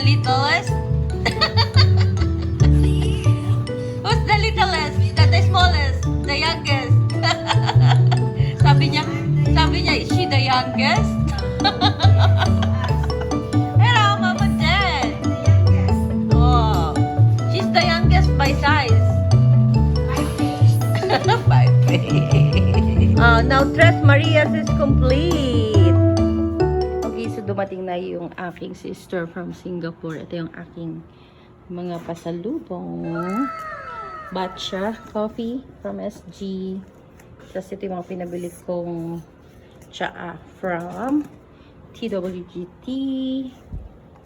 littlest? Who's the littlest? The smallest? The youngest? sabi niya, is she the youngest? Hello, Mama Jen. Oh, she's the youngest by size. By face. Now Tres Marias is complete. Okay, so dumating na yung aking sister from Singapore. Ito yung aking mga pasalubong. Batcha coffee from SG. Tapos ito yung mga pinabili kong tsaa from TWGT.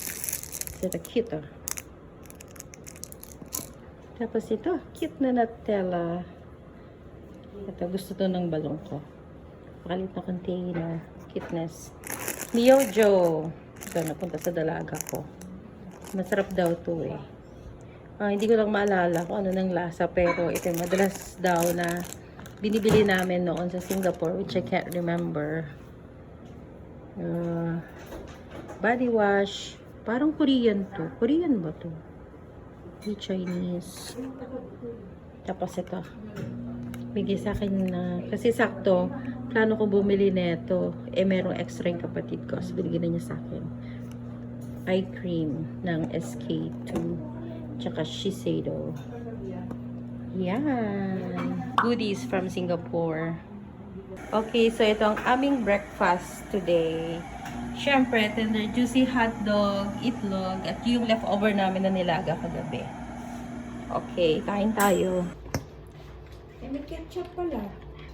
So, ito cute oh. Tapos ito, cute na Nutella. Ito, gusto to ng balong ko. Makalit na container. Cuteness. Miojo. Ito, napunta sa dalaga ko. Masarap daw to eh. Hindi ko lang maalala kung ano ng lasa, pero ito yung madalas daw na binibili namin noon sa Singapore, which I can't remember. Body wash. Parang Korean to. Korean ba to? Hindi Chinese. Tapos ito. Bigay sa akin na, kasi sakto, plano ko bumili nito. Merong extra yung kapatid ko. So, binigyan na niya sa akin. Eye cream ng SK2. Tsaka Shiseido. Yan. Goodies from Singapore. Okay, so ito ang aming breakfast today. Siyempre, tender juicy hotdog, itlog, at yung leftover namin na nilaga kagabi. Okay, kain tayo. May ketchup pala.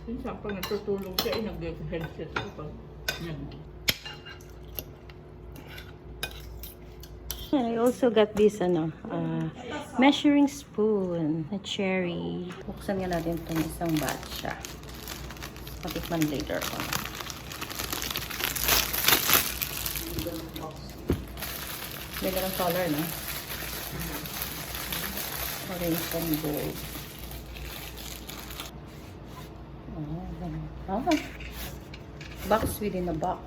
Minsan pag natutulog siya, nag-headset ko pag I also got this measuring spoon na cherry. Buksan nga natin itong isang batch siya. Patikman later on. Ganda ng color, no? Orange and gold. Box within a box.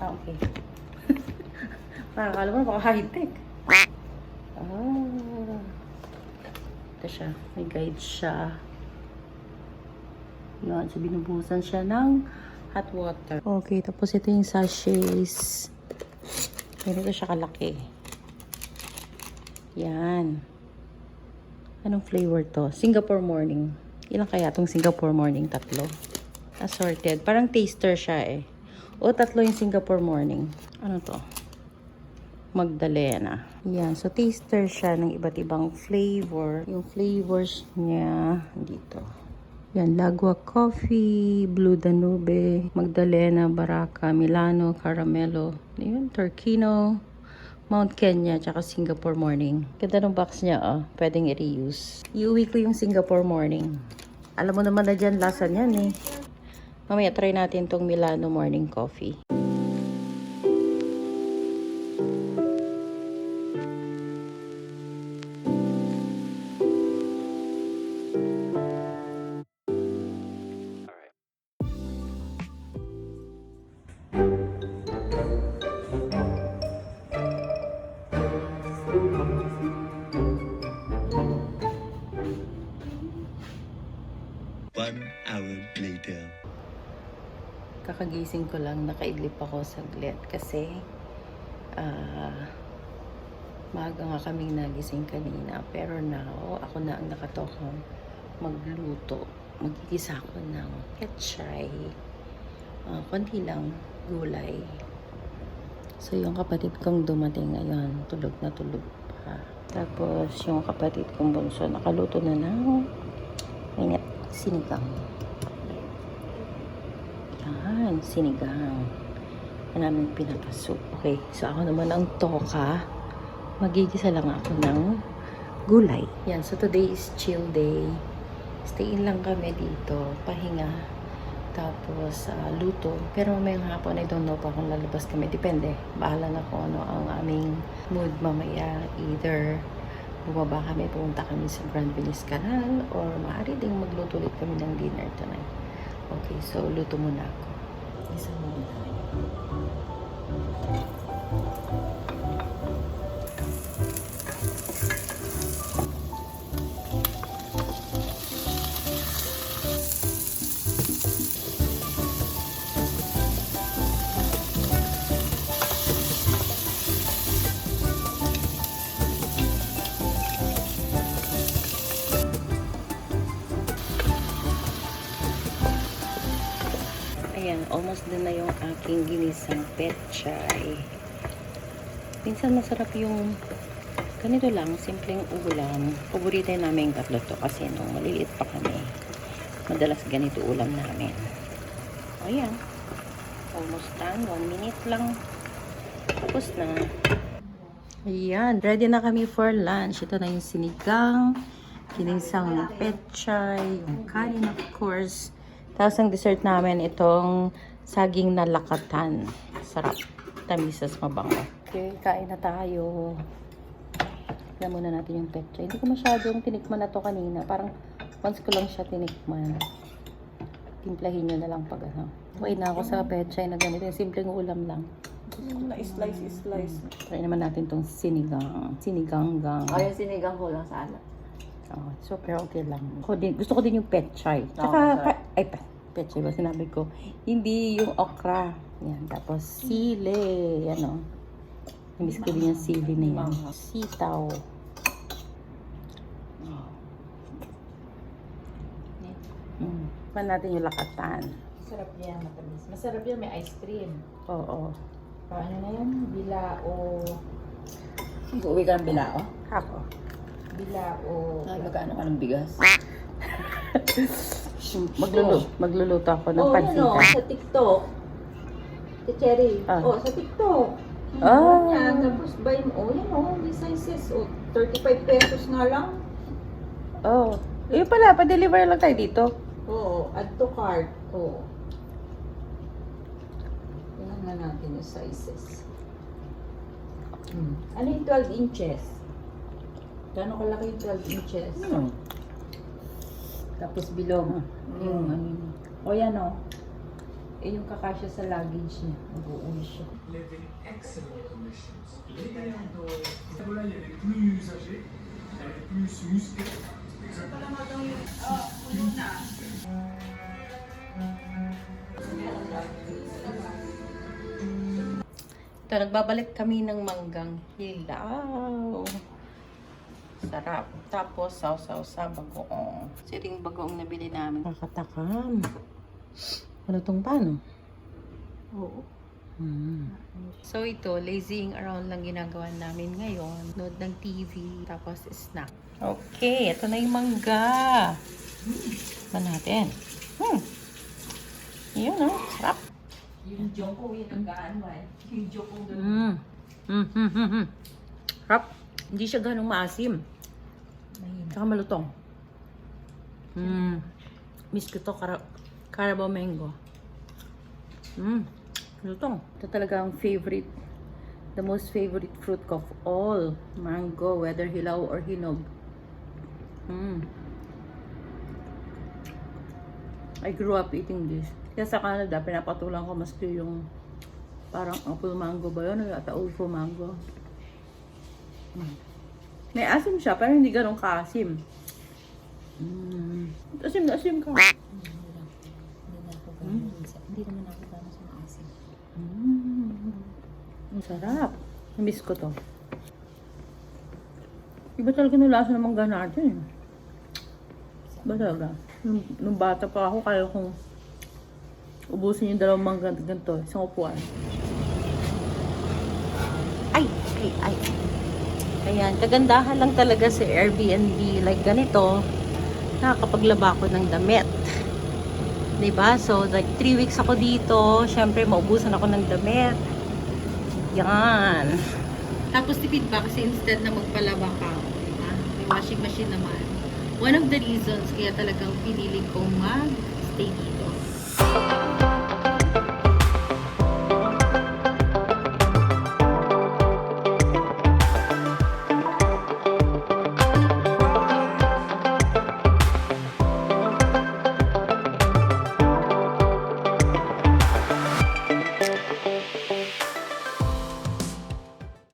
Okay. Akala mo baka high-tech. Ito siya. May guide siya. Yan. So, binubusan siya ng hot water. Okay. Tapos ito yung sachets. Ganito siya kalaki. Yan. Anong flavor to? Singapore morning. Ilan kaya itong Singapore morning? 3. Assorted. Parang taster siya eh. O, 3 yung Singapore morning. Ano to? Magdalena. Yan. So, taster siya ng iba't ibang flavor. Yung flavors niya, dito. Yan. Lagua Coffee, Blue Danube, Magdalena, Baraka, Milano, Caramelo. Yun. Turkino, Mount Kenya, tsaka Singapore morning. Ganda ng box niya, oh. Pwedeng i-reuse. Iuwi ko yung Singapore morning. Alam mo naman na dyan, lasa niyan eh. Mamaya try natin tong Milano morning coffee. Kakagising ko lang, nakaidlip ako saglit kasi maaga nga kaming nagising kanina, pero now ako na ang nakatokang magluto. Magigisa ako ng ketchay, konti lang gulay. So yung kapatid kong dumating ngayon, tulog na tulog pa. Tapos yung kapatid kong bunso nakaluto na ng sinigang. Yan, sinigang. Yan namin pinapasup. Okay, so ako naman ang toka. Magigisa lang ako ng gulay. Yan, so today is chill day. Stay in lang kami dito, pahinga. Tapos, luto. Pero mamayang hapon, I don't know pa kung lalabas kami. Depende. Bahala na kung ano ang aming mood mamaya. Either bumaba kami, pumunta kami sa Grand Venice Canal, or maaari ding magluto ulit kami ng dinner tonight. Okay, so luto muna ako. Isa muna. Ayan, almost din na yung aking ginisang petchay. Minsan masarap yung ganito lang, simpleng ulam. Paborito namin yung tatlo to kasi nung maliliit pa kami, madalas ganito ulam namin. Ayan, almost done. 1 minute lang. Tapos na. Ayan, ready na kami for lunch. Ito na yung sinigang, ginisang petchay, yung kanin of course. Tapos ang dessert namin itong saging na lakatan. Sarap. Tamisas mabango. Okay, kain na tayo. Tignan muna natin yung petchay. Hindi ko masyadong tinikman na to kanina. Parang once ko lang siya tinikman. Timplahin nyo na lang pag ano. Wait na ako sa petchay na ganito. Yung simpleng ulam lang. Na-slice. Try naman natin tong sinigang. Siniganggang. Ay, yung sinigang ko lang sa alat. Oh, super okay lang. Gusto ko din yung petchay. Oo, Tsaka, petchay ba sinabi ko? Hindi yung okra. Yan. Tapos, sili. Yan o. Namiss ko din yung sili na yan. Sitaw. Man natin yung lakatan. Masarap yan, matamis. Masarap yan, may ice cream. Oo. Paano na yan? Bilao. Uwi ka ng bilao? Ako. Bilao. Magkano ka ng bigas? Magluluto ako ng Oh, yan o, pansitan. sa TikTok. Si Cherry. Ah. Oh, sa TikTok. Ah. Yan, tapos buy mo. Oh, yan o, may sizes. Oh, 35 pesos nga lang. Oh. Yun pala, pa-deliver lang tayo dito. Oo, add to cart. Oo. Tingnan nga natin yung sizes. Ano yung 12 inches? Gano'ng kalaki yung 12 inches? Tapos bilog. Yung ano yun. O yan o. Eh yung kakasya sa luggage niya. Mag-uwi siya. Living excellent conditions. Voilà, il y a les plus âgés, il y a les plus musclés. Ito, nagbabalik kami ng manggang hilaw. Sarap. Tapos, sausaw sa bagoong. Ito yung bagoong nabili namin. Kakatakam. Ano tong paano? Oo. So ito, lazying around lang ginagawa namin ngayon. Nood ng TV, tapos snack. Okay, ito na yung mangga. Ba natin? Yun, oh. Sarap. Yung joke ko, yun ang gaano eh. Yung joke ko Sarap. Hindi siya ganong maasim. Tsaka malutong. Miss ko to, Carabao mango. Lutong. Ito talaga ang favorite. The most favorite fruit ko of all. Mango, whether hilaw or hinog. I grew up eating this. Kaya sa Canada, pinapatulang ko maski yung parang apple mango ba yun? O yata ulfo mango. May asim siya, pero hindi ganun kaasim. Asim na asim ka. Hindi naman ako gano'n sa maasim. Ang sarap. Namiss ko to. Iba talaga ng lasa ng mangga natin. Iba talaga. Nung bata pa ako, kaya kong ubusin yung dalawang mangga ganito. Isang upuan. Ay! Ayan, kagandahan lang talaga sa Airbnb. Like ganito, nakakapaglaba ko ng damit. Diba? So, like 3 weeks ako dito. Siyempre, maubusan ako ng damit. Yan. Tapos tipid ba? Kasi instead na magpalaba ka, diba? May washing machine naman. One of the reasons kaya talagang pinili kong mag-stay dito.